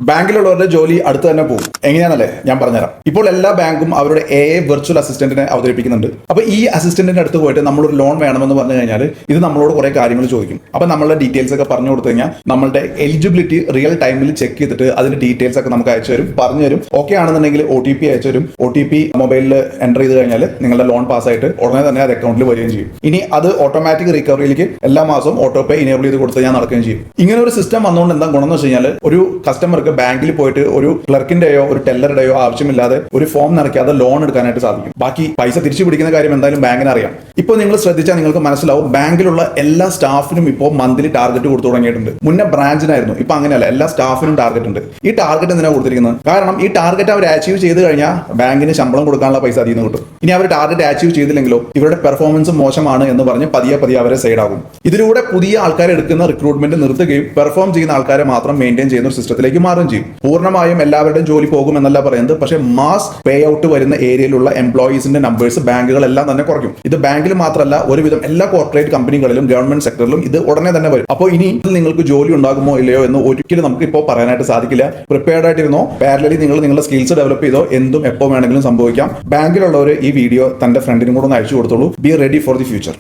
ബാങ്കിലുള്ളവരുടെ ജോലി അടുത്ത് തന്നെ പോകും. എങ്ങനെയാണല്ലേ ഞാൻ പറഞ്ഞുതരാം. ഇപ്പോൾ എല്ലാ ബാങ്കും അവരുടെ AI വെർച്വൽ അസിസ്റ്റന്റിനെ അവതരിപ്പിക്കുന്നുണ്ട്. അപ്പൊ ഈ അസിസ്റ്റന്റിന്റെ അടുത്ത് പോയിട്ട് നമ്മളൊരു ലോൺ വേണമെന്ന് പറഞ്ഞു കഴിഞ്ഞാൽ ഇത് നമ്മളോട് കുറെ കാര്യങ്ങൾ ചോദിക്കും. അപ്പൊ നമ്മളുടെ ഡീറ്റെയിൽസ് ഒക്കെ പറഞ്ഞു കൊടുത്തു കഴിഞ്ഞാൽ നമ്മളുടെ എലിജിബിലിറ്റി റിയൽ ടൈമിൽ ചെക്ക് ചെയ്തിട്ട് അതിന്റെ ഡീറ്റെയിൽസ് ഒക്കെ നമുക്ക് അയച്ചു തരും, പറഞ്ഞു തരും. ഓക്കെ ആണെന്നുണ്ടെങ്കിൽ OTP അയച്ചു തരും. OTP മൊബൈലിൽ എൻ്റർ ചെയ്ത് കഴിഞ്ഞാൽ നിങ്ങളുടെ ലോൺ പാസ്സായിട്ട് ഉടനെ തന്നെ അത് അക്കൗണ്ടിൽ വരികയും ചെയ്യും. ഇനി അത് ഓട്ടോമാറ്റിക് റിക്കവറിയിലേക്ക് എല്ലാ മാസവും ഓട്ടോ പേ ഇനേബിൾ ചെയ്ത് കൊടുത്ത് ഞാൻ നടക്കുകയും ചെയ്യും. ഇങ്ങനെ ഒരു സിസ്റ്റം വന്നുകൊണ്ട് എന്താ ഗുണം എന്ന് വെച്ച് കഴിഞ്ഞാൽ ഒരു കസ്റ്റമർക്ക് ബാങ്കിൽ പോയിട്ട് ഒരു ക്ലർക്കിന്റെയോ ഒരു ടെല്ലറുടെയോ ആവശ്യമില്ലാതെ ഒരു ഫോം നിറയ്ക്കാതെ ലോൺ എടുക്കാനായിട്ട് സാധിക്കും. ബാക്കി പൈസ തിരിച്ചു പിടിക്കുന്ന കാര്യം എന്തായാലും ബാങ്കിന് അറിയാം. ഇപ്പോൾ നിങ്ങൾ ശ്രദ്ധിച്ചാൽ നിങ്ങൾക്ക് മനസ്സിലാവും, ബാങ്കിലുള്ള എല്ലാ സ്റ്റാഫിനും ഇപ്പോൾ മന്ത്ലി ടാർഗറ്റ് കൊടുത്തു തുടങ്ങിയിട്ടുണ്ട്. മുന്നേ ബ്രാഞ്ചിനായിരുന്നു, ഇപ്പൊ അങ്ങനെയല്ല, എല്ലാ സ്റ്റാഫിനും ടാർഗറ്റ് ഉണ്ട്. ഈ ടാർഗറ്റ് എന്തിനാണ് കൊടുത്തിരിക്കുന്നത്? കാരണം ഈ ടാർഗറ്റ് അവർ അച്ചീവ് ചെയ്ത് കഴിഞ്ഞാൽ ബാങ്കിന് ശമ്പളം കൊടുക്കാനുള്ള പൈസ അതിൽ നിന്ന് കിട്ടും. ഇനി അവർ ടാർഗറ്റ് അച്ചീവ് ചെയ്തില്ലെങ്കിലോ ഇവരുടെ പെർഫോമൻസ് മോശമാണ് എന്ന് പറഞ്ഞ് പതിയെ പതിയെ അവരെ സൈഡ് ആകും. ഇതിലൂടെ പുതിയ ആൾക്കാരെ എടുക്കുന്ന റിക്രൂട്ട്മെന്റ് നിർത്തുകയും പെർഫോം ചെയ്യുന്ന ആൾക്കാരെ മാത്രം മെയിൻറ്റെയിൻ ചെയ്യുന്ന ഒരു സിസ്റ്റത്തിലേക്ക് മാറുകയും ചെയ്യും. പൂർണ്ണമായും എല്ലാവരുടെയും ജോലി പോകും എന്നല്ല പറയുന്നത്, പക്ഷേ മാസ് പേ ഔട്ട് വരുന്ന ഏരിയയിലുള്ള എംപ്ലോയീസിന്റെ നമ്പേഴ്സ് ബാങ്കുകളെല്ലാം തന്നെ കുറയ്ക്കും. ഇത് ബാങ്കിൽ മാത്രമല്ല, ഒരുവിധം എല്ലാ കോർപ്പറേറ്റ് കമ്പനികളിലും ഗവൺമെന്റ് സെക്ടറിലും ഇത് ഉടനെ തന്നെ വരും. അപ്പോൾ ഇനി നിങ്ങൾക്ക് ജോലി ഉണ്ടാകുമോ ഇല്ലയോ എന്ന് ഒരിക്കലും നമുക്ക് ഇപ്പോൾ പറയാനായിട്ട് സാധിക്കില്ല. പ്രിപ്പയർഡ് ആയിട്ടിരുന്നോ, പാരലലി നിങ്ങൾ നിങ്ങളുടെ സ്കിൽസ് ഡെവലപ്പ് ചെയ്തോ, എന്തും എപ്പോൾ വേണമെങ്കിലും സംഭവിക്കാം. ബാങ്കിലുള്ളവർ ഈ വീഡിയോ തന്റെ ഫ്രണ്ടിനും കൂടെ ഒന്ന് അയച്ചു കൊടുത്തോളൂ. Be ready for the future.